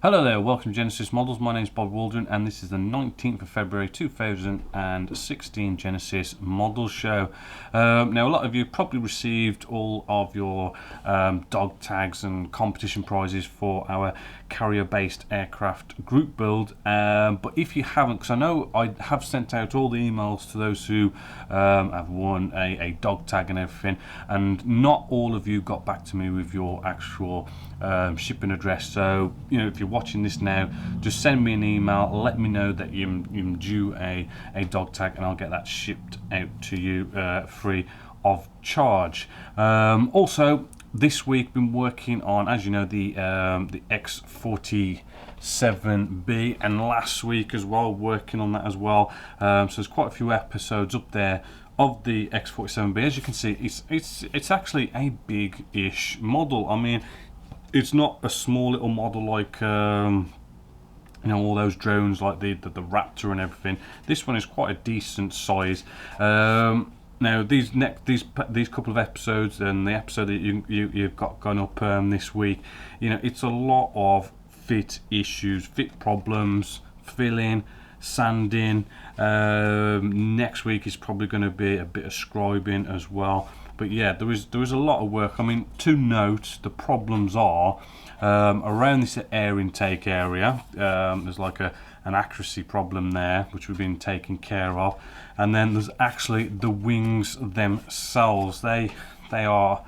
Hello there, welcome to Genessis-Models. My name is Bob Waldron and this is the 19th of February 2016 Genesis Model Show. Now a lot of you probably received all of your dog tags and competition prizes for our carrier-based aircraft group build, but if you haven't, because I know I have sent out all the emails to those who have won a dog tag and everything, and not all of you got back to me with your actual shipping address. So if you're watching this now, just send me an email, let me know that you're due a dog tag, and I'll get that shipped out to you free of charge. Also this week been working on, as you know, the X47B, and last week as well working on that as well. So there's quite a few episodes up there of the X47B. As you can see, it's actually a big-ish model. I mean, it's not a small little model like all those drones like the Raptor and everything. This one is quite a decent size. Now these couple of episodes and the episode that you've got gone up this week, it's a lot of fit issues, fit problems, filling, sanding. Next week is probably going to be a bit of scribing as well. But yeah, there is a lot of work. I mean, to note, the problems are around this air intake area. There's like an accuracy problem there, which we've been taking care of, and then there's actually the wings themselves. They are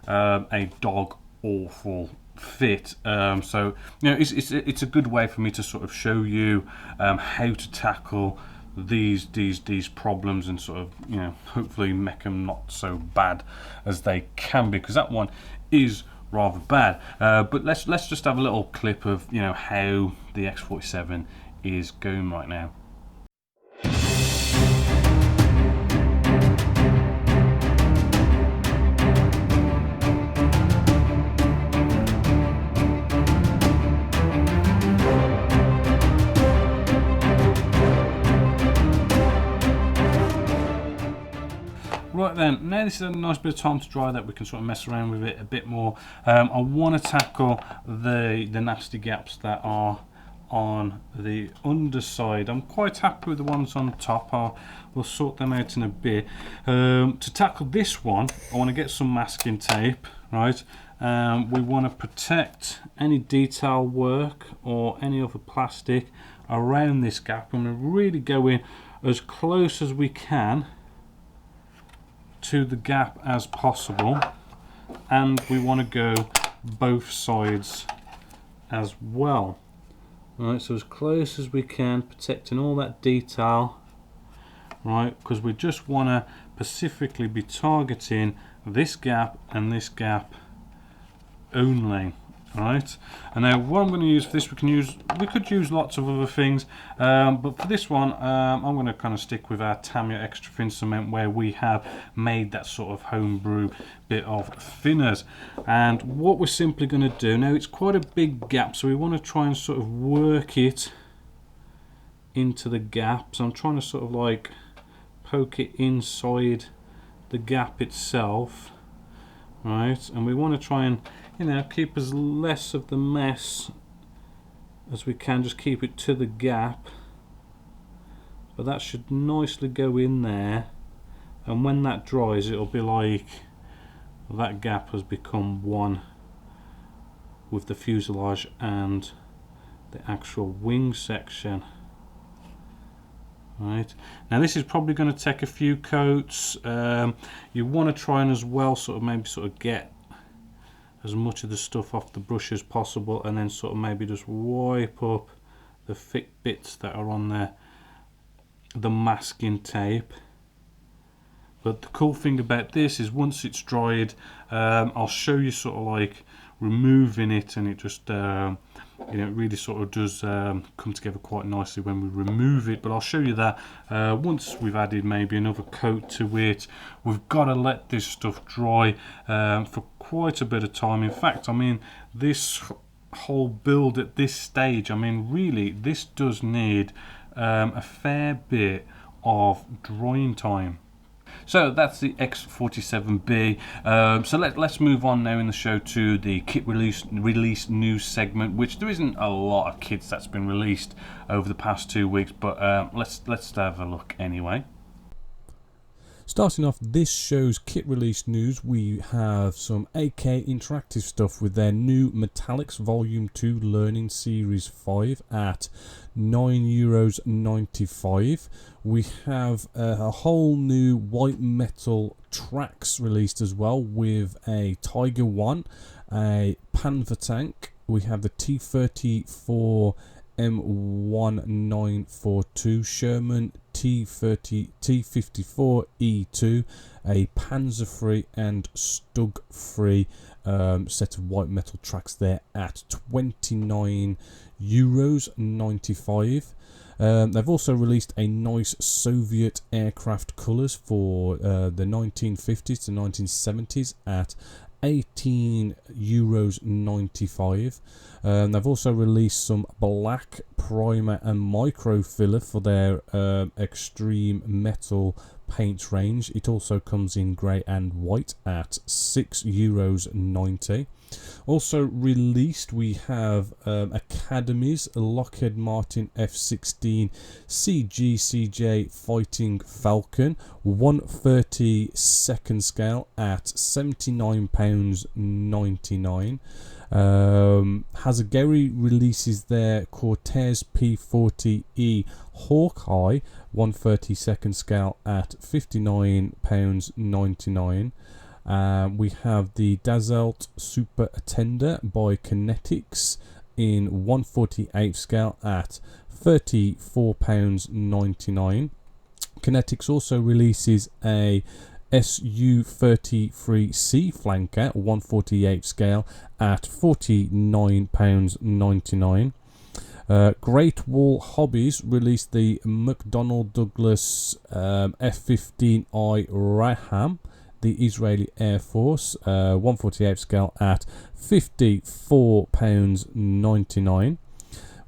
a dog awful fit. So it's a good way for me to sort of show you how to tackle these problems and sort of hopefully make them not so bad as they can be, because that one is rather bad. But let's just have a little clip of how the X47 is going right now. Right then, now this is a nice bit of time to dry that we can sort of mess around with it a bit more. I want to tackle the nasty gaps that are on the underside. I'm quite happy with the ones on top. We'll sort them out in a bit. To tackle this one, I want to get some masking tape, right? We want to protect any detail work or any other plastic around this gap. I'm going to really go in as close as we can to the gap as possible, and we want to go both sides as well. Right, so as close as we can, protecting all that detail, right, because we just want to specifically be targeting this gap and this gap only. Right, and now what I'm going to use for this, we could use lots of other things, but for this one I'm going to kind of stick with our Tamiya extra thin cement, where we have made that sort of homebrew bit of thinners. And what we're simply going to do now, it's quite a big gap, so we want to try and sort of work it into the gap. So I'm trying to sort of like poke it inside the gap itself, right, and we want to try and keep as less of the mess as we can, just keep it to the gap. But that should nicely go in there, and when that dries, it'll be like that gap has become one with the fuselage and the actual wing section. Right, now this is probably going to take a few coats. You want to try and as well maybe get as much of the stuff off the brush as possible, and then sort of maybe just wipe up the thick bits that are on the masking tape. But the cool thing about this is once it's dried, I'll show you sort of like removing it, and it just it really sort of does come together quite nicely when we remove it. But I'll show you that once we've added maybe another coat to it. We've got to let this stuff dry for quite a bit of time. In fact, I mean, this whole build at this stage, I mean, really this does need a fair bit of drying time. So that's the X47B. So let's move on now in the show to the kit release news segment, which there isn't a lot of kits that's been released over the past 2 weeks, but let's have a look anyway. Starting off this show's kit release news, we have some AK Interactive stuff with their new Metallics Volume 2 Learning Series 5 at €9.95. We have a whole new white metal tracks released as well, with a Tiger 1, a Panzer tank. We have the T-34 M1942 Sherman T54 E2, a Panzer free and Stug free set of white metal tracks there at €29.95. They've also released a nice Soviet aircraft colours for the 1950s to 1970s at €18.95. They've also released some black primer and micro filler for their extreme metal paint range. It also comes in grey and white at €6.90. Also released, we have Academy's Lockheed Martin F-16 CG/CJ Fighting Falcon 1/32 scale at £79.99. Hazagiri releases their Cortez P40E Hawkeye 1/32 scale at £59.99. We have the Dassault Super Attender by Kinetics in 1/48 scale at £34.99. Kinetics also releases a Su-33C flanker 1/48 scale at £49.99. Great Wall Hobbies released the McDonnell Douglas F-15I Raham, the Israeli Air Force 1/48 scale at £54.99.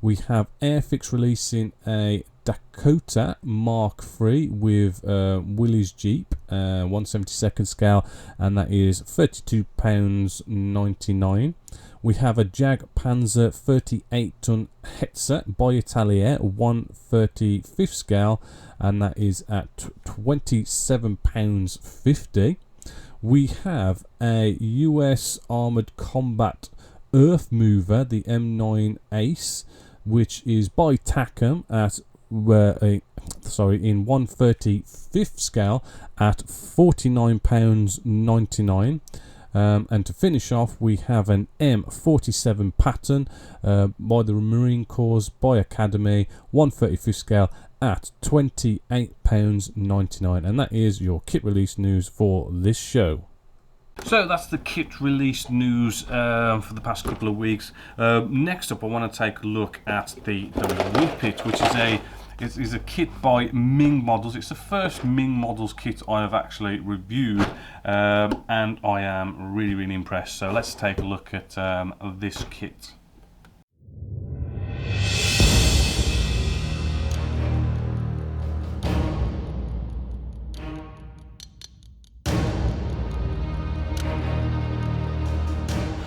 We have Airfix releasing a Dakota Mark III with Willys Jeep 1/72 scale, and that is £32.99. We have a Jag Panzer 38-ton Hetzer by Italier 1/35 scale, and that is at £27.50. We have a US Armoured Combat Earth Mover, the M9 Ace, which is by Tacom at in 1/35 scale at £49.99. And to finish off, we have an M47 Patton by the Marine Corps by Academy 1/35 scale at £28.99. And that is your kit release news for this show. So that's the kit release news for the past couple of weeks. Next up, I want to take a look at the Whippet, which is a kit by Ming Models. It's the first Ming Models kit I have actually reviewed, and I am really impressed. So let's take a look at this kit.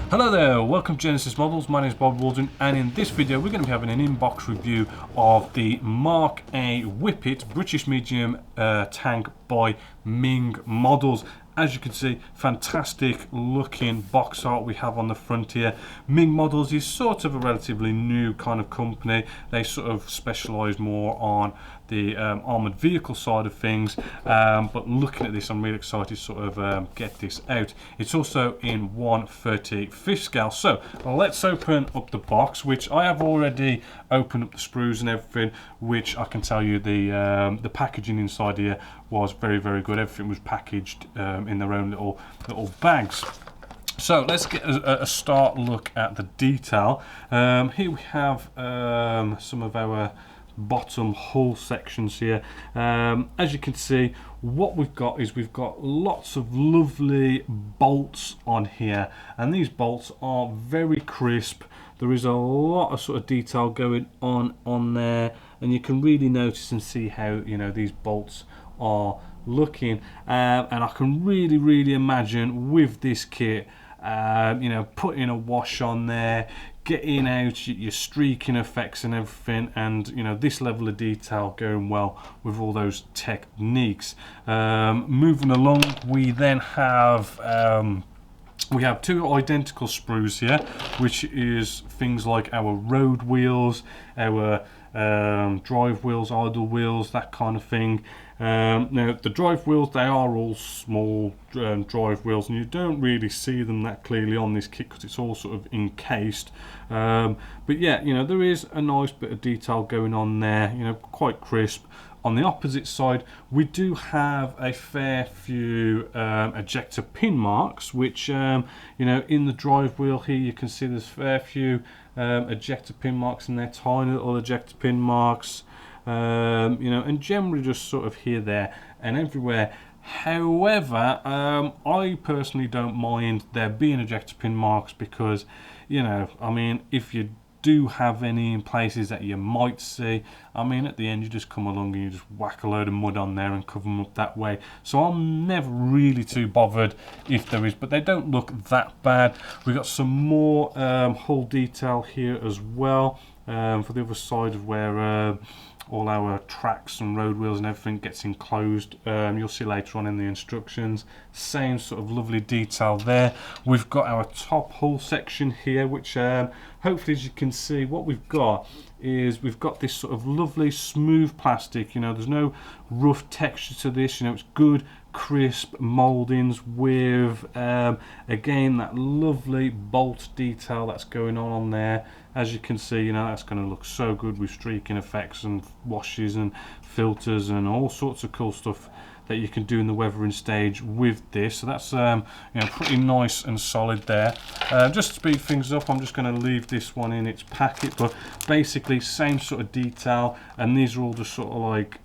Hello there, welcome to Genesis Models. My name is Bob Waldron, and in this video we're going to be having an in-box review of the Mark A Whippet British medium tank by Ming Models. As you can see, fantastic looking box art we have on the front here. Ming Models is sort of a relatively new kind of company. They sort of specialise more on the armoured vehicle side of things, but looking at this I'm really excited to sort of get this out. It's also in 1/35 scale. So let's open up the box, which I have already opened up the sprues and everything, which I can tell you the packaging inside here was very good. Everything was packaged in their own little bags. So let's get a start look at the detail. Here we have some of our bottom hull sections here. As you can see, what we've got lots of lovely bolts on here, and these bolts are very crisp. There is a lot of sort of detail going on there, and you can really notice and see how these bolts are looking, and I can really imagine with this kit, you know, putting a wash on there, getting out your streaking effects and everything, and you know, this level of detail going well with all those techniques. Moving along, we then have we have two identical sprues here, which is things like our road wheels, our drive wheels, idle wheels, that kind of thing. Now the drive wheels, they are all small drive wheels, and you don't really see them that clearly on this kit because it's all sort of encased. But yeah, you know, there is a nice bit of detail going on there, you know, quite crisp. On the opposite side, we do have a fair few ejector pin marks, which, you know, in the drive wheel here, you can see there's a fair few ejector pin marks, and they're tiny little ejector pin marks, you know, and generally just sort of here, there, and everywhere. However, I personally don't mind there being ejector pin marks because, you know, I mean, if you do have any in places that you might see, I mean, at the end you just come along and you just whack a load of mud on there and cover them up that way. So I'm never really too bothered if there is, but they don't look that bad. We've got some more hull detail here as well, for the other side of where all our tracks and road wheels and everything gets enclosed. You'll see later on in the instructions, same sort of lovely detail there. We've got our top hull section here, which hopefully, as you can see, what we've got is we've got this sort of lovely smooth plastic. You know, there's no rough texture to this, you know, it's good crisp mouldings with again that lovely bolt detail that's going on there. As you can see, you know, that's going to look so good with streaking effects and washes and filters and all sorts of cool stuff that you can do in the weathering stage with this. So that's you know, pretty nice and solid there. Just to speed things up, I'm just going to leave this one in its packet, but basically same sort of detail, and these are all just sort of like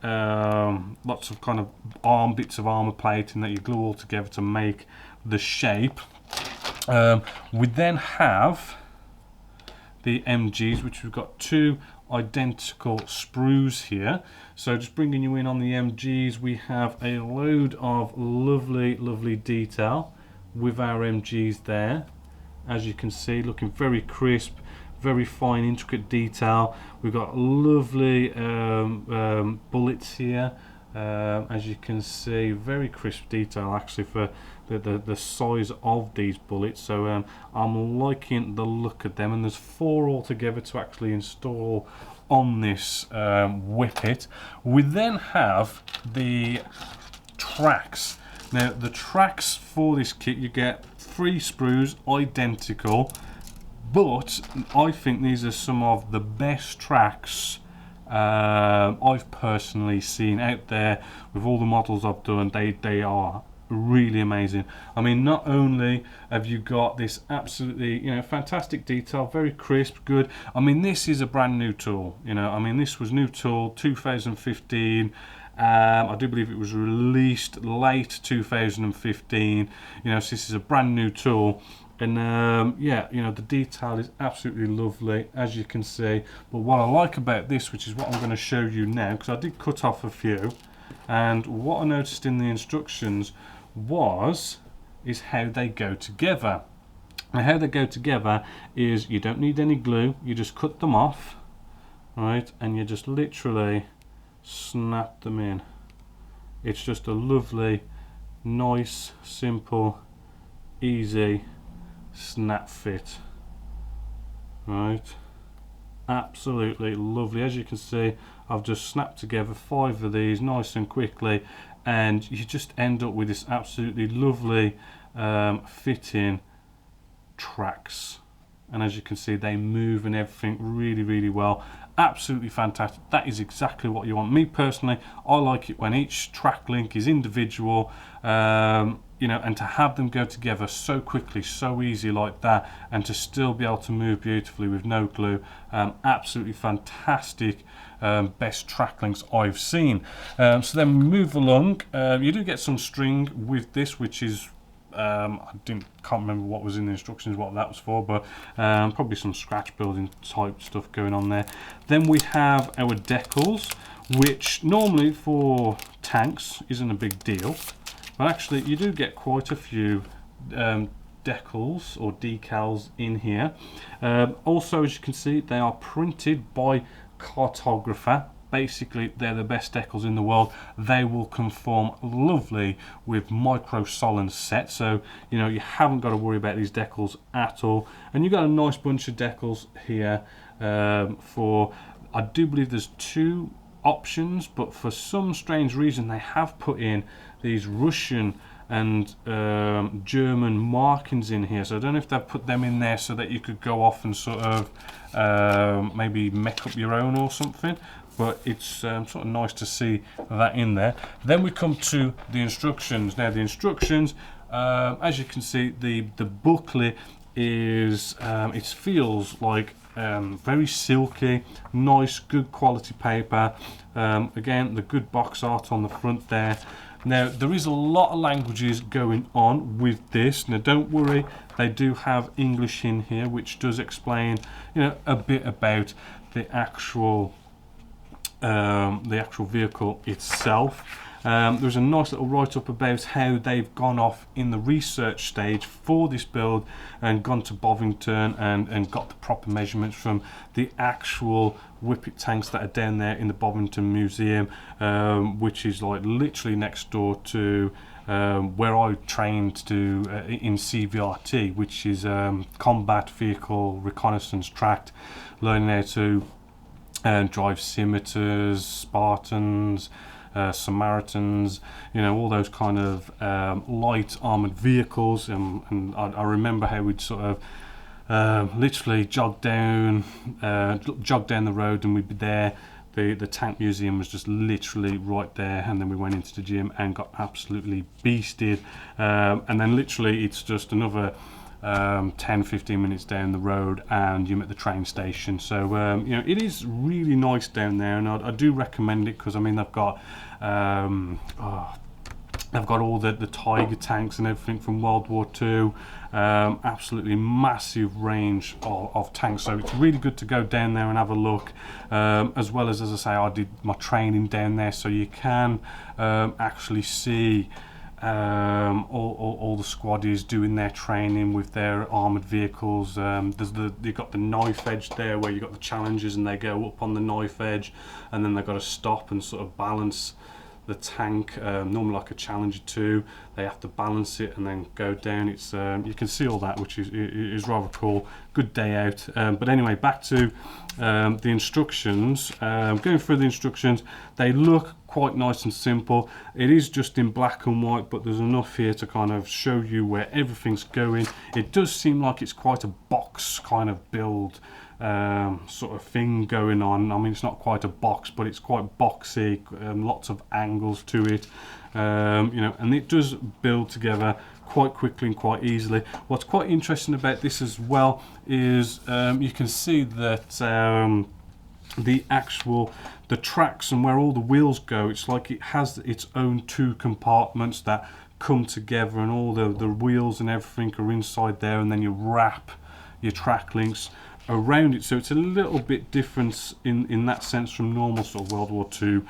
lots of kind of bits of armor plating that you glue all together to make the shape. We then have the MGs, which we've got two identical sprues here. So just bringing you in on the MGs, we have a load of lovely detail with our MGs there. As you can see, looking very crisp, very fine, intricate detail. We've got lovely bullets here. As you can see, very crisp detail actually for the size of these bullets. So I'm liking the look of them, and there's 4 altogether to actually install on this whippet. We then have the tracks. Now the tracks for this kit, you get 3 sprues identical, but I think these are some of the best tracks I've personally seen out there. With all the models I've done, they are really amazing. I mean, not only have you got this absolutely, you know, fantastic detail, very crisp, good. I mean, this is a brand new tool, you know. I mean, this was new tool 2015. I do believe it was released late 2015, you know, so this is a brand new tool. And yeah, you know, the detail is absolutely lovely, as you can see. But what I like about this, which is what I'm going to show you now, because I did cut off a few, and what I noticed in the instructions is how they go together. And how they go together is you don't need any glue, you just cut them off, right, and you just literally snap them in. It's just a lovely, nice, simple, easy snap fit, right? Absolutely lovely. As you can see, I've just snapped together 5 of these nice and quickly, and you just end up with this absolutely lovely fitting tracks. And as you can see, they move and everything really well. Absolutely fantastic. That is exactly what you want. Me personally, I like it when each track link is individual, you know, and to have them go together so quickly, so easy like that, and to still be able to move beautifully with no glue. Absolutely fantastic. Best track links I've seen. So then we move along. You do get some string with this, which is can't remember what was in the instructions, what that was for, but probably some scratch building type stuff going on there. Then we have our decals, which normally for tanks isn't a big deal, but actually you do get quite a few decals or decals in here. Also, as you can see, they are printed by cartographer. Basically, they're the best decals in the world. They will conform lovely with micro Solent set, so you know you haven't got to worry about these decals at all. And you've got a nice bunch of decals here for, I do believe there's 2 options, but for some strange reason they have put in these Russian and German markings in here, so I don't know if they've put them in there so that you could go off and sort of maybe make up your own or something, but it's sort of nice to see that in there. Then we come to the instructions. Now the instructions, as you can see, the booklet is it feels like very silky, nice, good quality paper. Again, the good box art on the front there. Now there is a lot of languages going on with this. Now don't worry, they do have English in here, which does explain, you know, a bit about the actual vehicle itself. There's a nice little write-up about how they've gone off in the research stage for this build and gone to Bovington and got the proper measurements from the actual Whippet tanks that are down there in the Bovington Museum, which is like literally next door to where I trained to in CVRT, which is Combat Vehicle Reconnaissance Tract, learning how to drive scimitars, Spartans, Samaritans, you know, all those kind of light armoured vehicles, and I remember how we'd sort of literally jog down the road and we'd be there. The tank museum was just literally right there, and then we went into the gym and got absolutely beasted, and then literally it's just another 10-15 minutes down the road and you're at the train station. So you know, it is really nice down there, and I do recommend it, because I mean they've got all the Tiger tanks and everything from World War II. Absolutely massive range of tanks, so it's really good to go down there and have a look, as well as I say, I did my training down there, so you can actually see all the squaddies doing their training with their armoured vehicles. You've got the knife edge there where you've got the Challengers and they go up on the knife edge, and then they've got to stop and sort of balance the tank, normally like a Challenger 2, they have to balance it and then go down. It's you can see all that, which is rather cool. Good day out. But anyway, back to the instructions. Going through the instructions, they look quite nice and simple. It is just in black and white, but there's enough here to kind of show you where everything's going. It does seem like it's quite a box kind of build sort of thing going on. I mean, it's not quite a box, but it's quite boxy, lots of angles to it, you know, and it does build together quite quickly and quite easily. What's quite interesting about this as well is you can see that the tracks and where all the wheels go, it's like it has its own 2 compartments that come together, and all the wheels and everything are inside there, and then you wrap your track links around it, so it's a little bit different in that sense from normal sort of World War II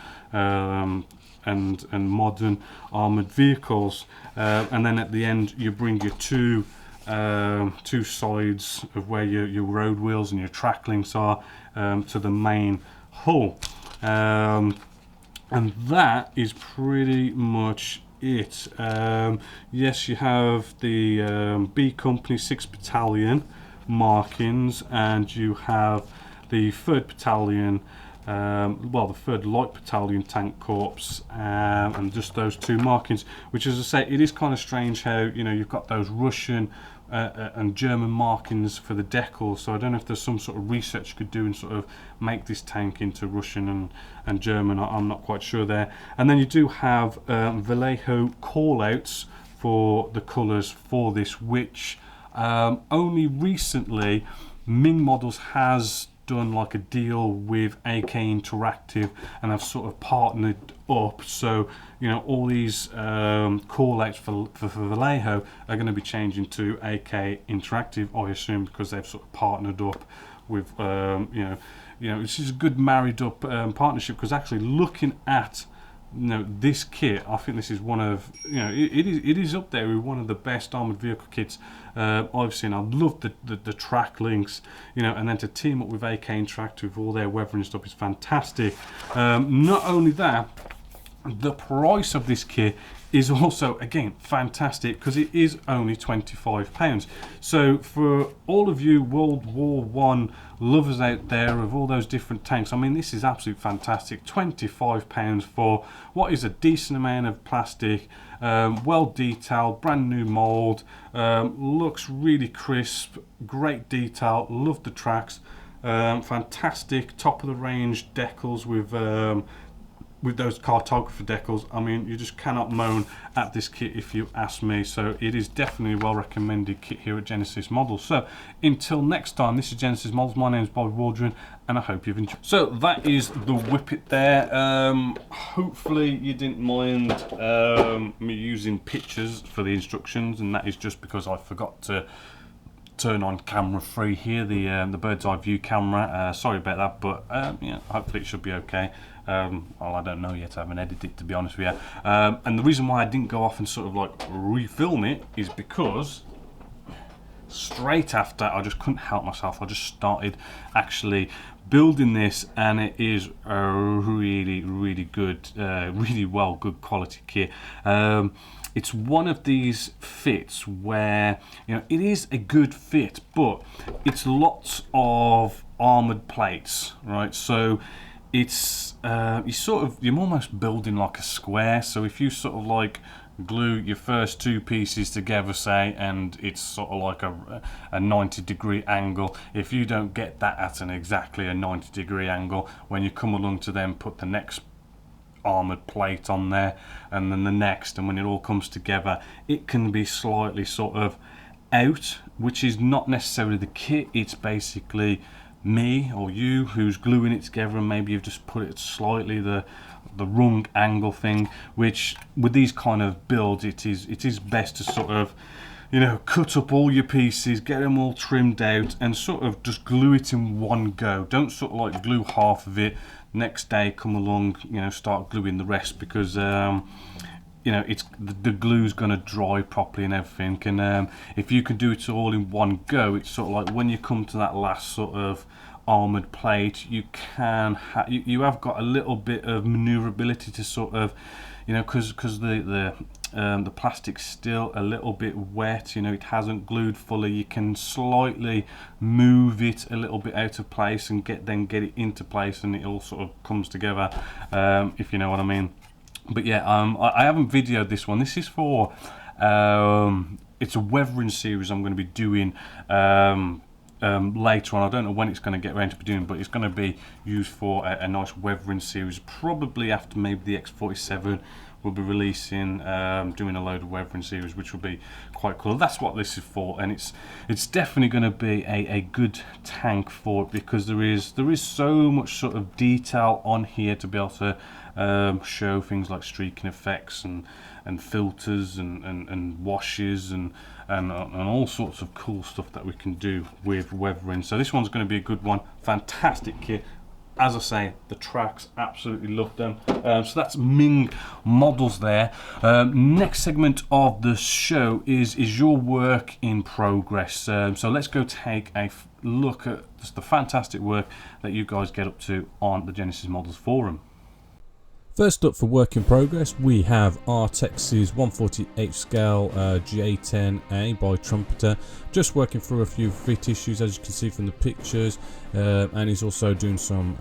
and modern armoured vehicles. And then at the end you bring your two sides of where your road wheels and your track links are to the main hull, and that is pretty much it. Yes, you have the B Company 6th Battalion markings, and you have the 3rd Battalion, well, the 3rd Light Battalion Tank Corps, and just those 2 markings, which, as I say, it is kind of strange how, you know, you've got those Russian and German markings for the decals, so I don't know if there's some sort of research you could do and sort of make this tank into Russian and German. I'm not quite sure there. And then you do have Vallejo callouts for the colours for this, which only recently Ming Models has done like a deal with AK Interactive, and have sort of partnered up, so you know all these call outs for Vallejo are going to be changing to AK Interactive, I assume, because they've sort of partnered up with you know it's just a good married up partnership, because actually looking at this kit, I think this is one of, it is up there with one of the best armoured vehicle kits I've seen. I love the track links, and then to team up with AK Interactive with all their weathering stuff is fantastic. Not only that, the price of this kit is also, again, fantastic, because it is only £25. So for all of you World War One lovers out there of all those different tanks, I mean, this is absolutely fantastic. £25 for what is a decent amount of plastic, well detailed, brand new mould, looks really crisp, great detail, love the tracks, fantastic top of the range decals with those cartographer decals. I mean, you just cannot moan at this kit if you ask me. So it is definitely a well recommended kit here at Genessis-Models. So until next time, this is Genessis-Models. My name is Bobby Waldron, and I hope you've enjoyed. So that is the whippet there. Hopefully you didn't mind me using pictures for the instructions, and that is just because I forgot to turn on camera 3 here, the bird's eye view camera. Sorry about that, but hopefully it should be okay. Well, I don't know yet, I haven't edited it, to be honest with you. And the reason why I didn't go off and sort of like refilm it is because straight after, I just couldn't help myself. I just started actually building this, and it is a really good, really good quality kit. It's one of these fits where it is a good fit, but it's lots of armored plates, right? So it's you're almost building like a square. So if you sort of like glue your first 2 pieces together, say, and it's sort of like a 90-degree angle, if you don't get that at exactly a 90-degree angle, when you come along to then put the next armored plate on there, and then the next, and when it all comes together, it can be slightly sort of out, which is not necessarily the kit. It's basically me or you who's gluing it together, and maybe you've just put it slightly the wrong angle thing, which with these kind of builds it is best to sort of cut up all your pieces, get them all trimmed out, and sort of just glue it in one go. Don't sort of like glue half of it, next day come along, start gluing the rest, because it's the glue's going to dry properly and everything. And if you can do it all in one go, it's sort of like when you come to that last sort of armored plate, you can you have got a little bit of maneuverability to sort of, because the plastic's still a little bit wet, it hasn't glued fully. You can slightly move it a little bit out of place and get it into place, and it all sort of comes together, if you know what I mean. But yeah, I haven't videoed this one. This is for it's a weathering series I'm going to be doing later on. I don't know when it's going to get around to be doing, but it's going to be used for a nice weathering series, probably after maybe the X47 will be releasing, doing a load of weathering series, which will be quite cool. That's what this is for, and it's definitely going to be a good tank for it, because there is so much sort of detail on here to be able to show things like streaking effects and filters and washes and all sorts of cool stuff that we can do with weathering. So this one's going to be a good one. Fantastic kit. As I say, the tracks, absolutely love them. So that's Ming Models there. Next segment of the show is your work in progress. So let's go take a look at just the fantastic work that you guys get up to on the Genessis-Models forum. First up for work in progress, we have Artex's 148 scale J10A by Trumpeter, just working through a few fit issues, as you can see from the pictures, and he's also doing some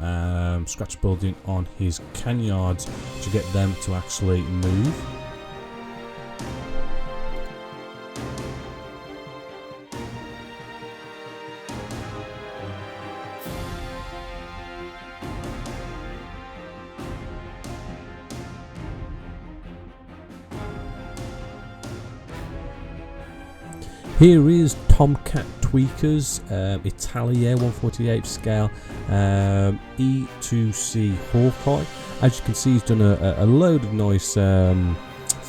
scratch building on his canyards to get them to actually move. Here is Tomcat Tweakers Italia 148 scale E2C Hawkeye. As you can see, he's done a load of nice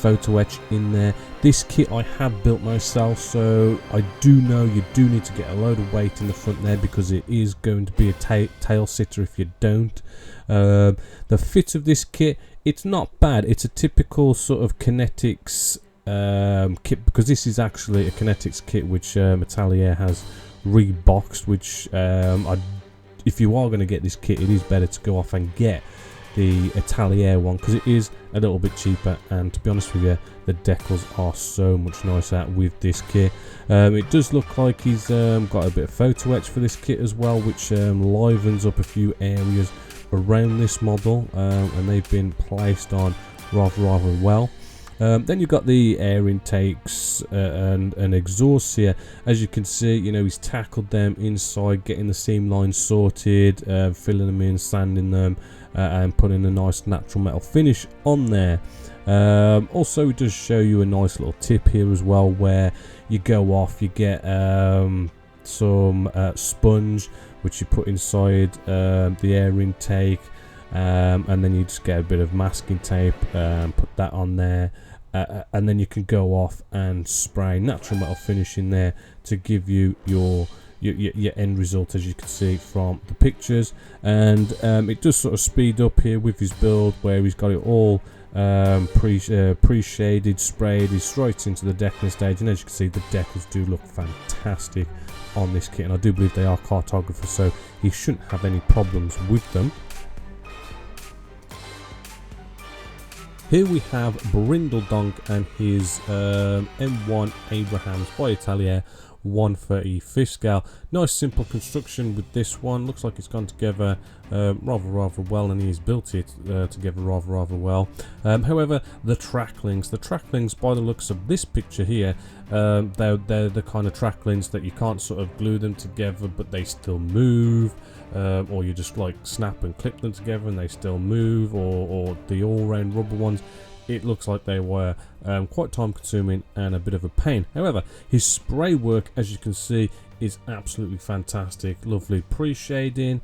photo etch in there. This kit I have built myself, so I do know you do need to get a load of weight in the front there, because it is going to be a tail sitter if you don't. The fit of this kit, it's not bad. It's a typical sort of Kinetics kit, because this is actually a Kinetics kit which Atelier has reboxed, which if you are going to get this kit, it is better to go off and get the Atelier one, because it is a little bit cheaper, and to be honest with you, the decals are so much nicer with this kit. It does look like he's got a bit of photo etch for this kit as well, which livens up a few areas around this model, and they've been placed on rather well. Then you've got the air intakes and exhausts here. As you can see, you know, he's tackled them inside, getting the seam lines sorted, filling them in, sanding them, and putting a nice natural metal finish on there. Also, it does show you a nice little tip here as well, where you go off, you get some sponge which you put inside the air intake, and then you just get a bit of masking tape, put that on there, and then you can go off and spray natural metal finish in there to give you your end result, as you can see from the pictures. And it does sort of speed up here with his build, where he's got it all pre-shaded, sprayed, he's straight into the deckling stage, and as you can see, the decals do look fantastic on this kit, and I do believe they are cartographers, so he shouldn't have any problems with them. Here we have Brindledonk and his M1 Abrahams by Atelier 130 5th scale. Nice simple construction with this one. Looks like it's gone together rather well, and he's built it together rather well. However, the tracklings by the looks of this picture here, they're the kind of tracklings that you can't sort of glue them together, but they still move. Or you just like snap and clip them together and they still move, or the all-round rubber ones. It looks like they were quite time consuming and a bit of a pain. However, his spray work, as you can see, is absolutely fantastic. Lovely pre-shading,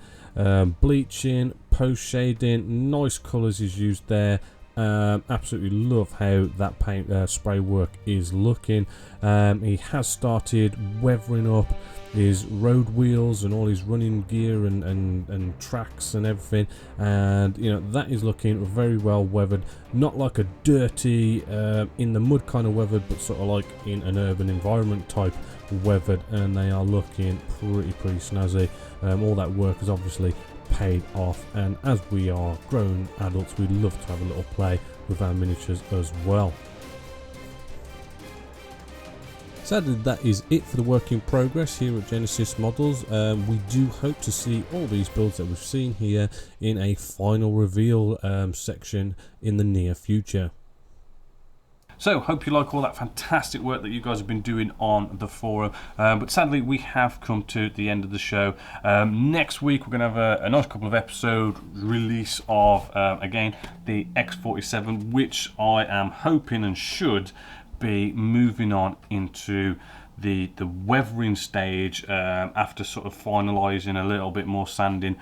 bleaching, post-shading, nice colours he's used there. Absolutely love how that paint spray work is looking. He has started weathering up his road wheels and all his running gear and tracks and everything, and you know, that is looking very well weathered. Not like a dirty in the mud kind of weathered, but sort of like in an urban environment type weathered, and they are looking pretty snazzy. All that work has obviously paid off, and as we are grown adults, we love to have a little play with our miniatures as well. Sadly, that is it for the work in progress here at Genessis-Models. We do hope to see all these builds that we've seen here in a final reveal section in the near future. So, hope you like all that fantastic work that you guys have been doing on the forum. But sadly, we have come to the end of the show. Next week, we're going to have a nice couple of episode release of, again, the X47, which I am hoping and should be moving on into the weathering stage after sort of finalising a little bit more sanding.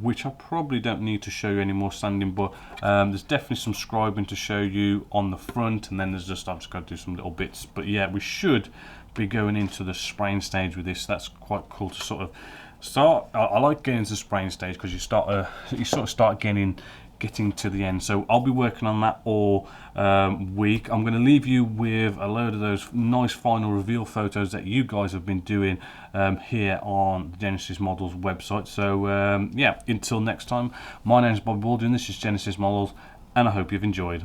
Which I probably don't need to show you any more sanding, but there's definitely some scribing to show you on the front, and then there's just, I've just got to do some little bits. But yeah, we should be going into the spraying stage with this. That's quite cool to sort of start. I like getting to the spraying stage because you sort of start getting to the end. So I'll be working on that all week. I'm going to leave you with a load of those nice final reveal photos that you guys have been doing here on the Genessis-Models website. So yeah, until next time, my name is Bobby Baldwin, this is Genessis-Models, and I hope you've enjoyed.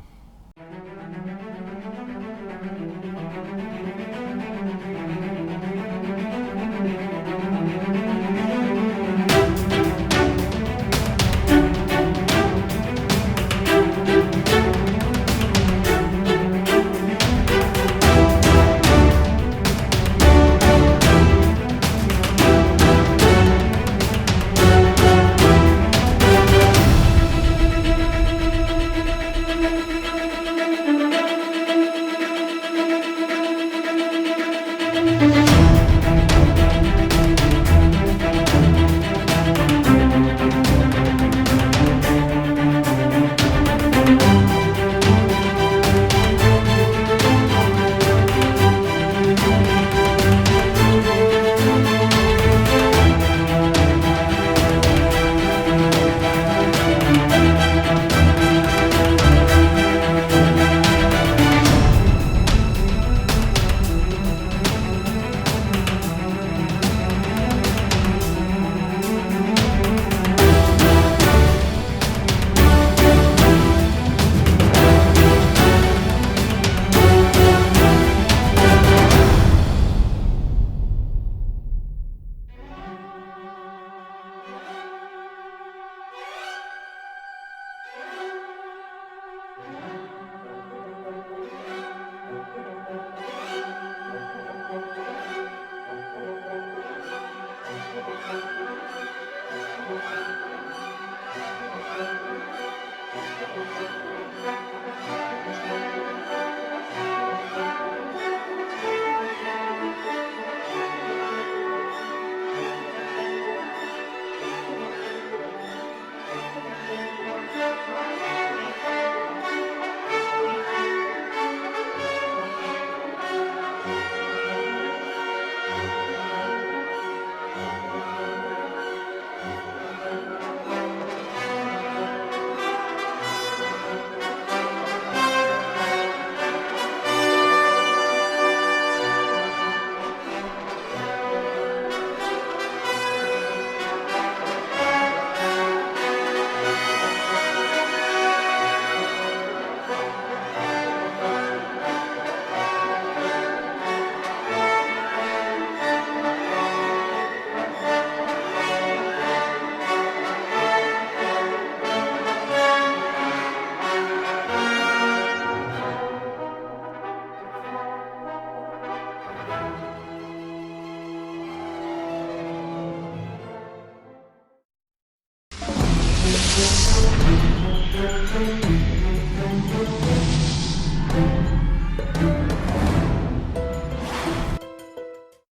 soon.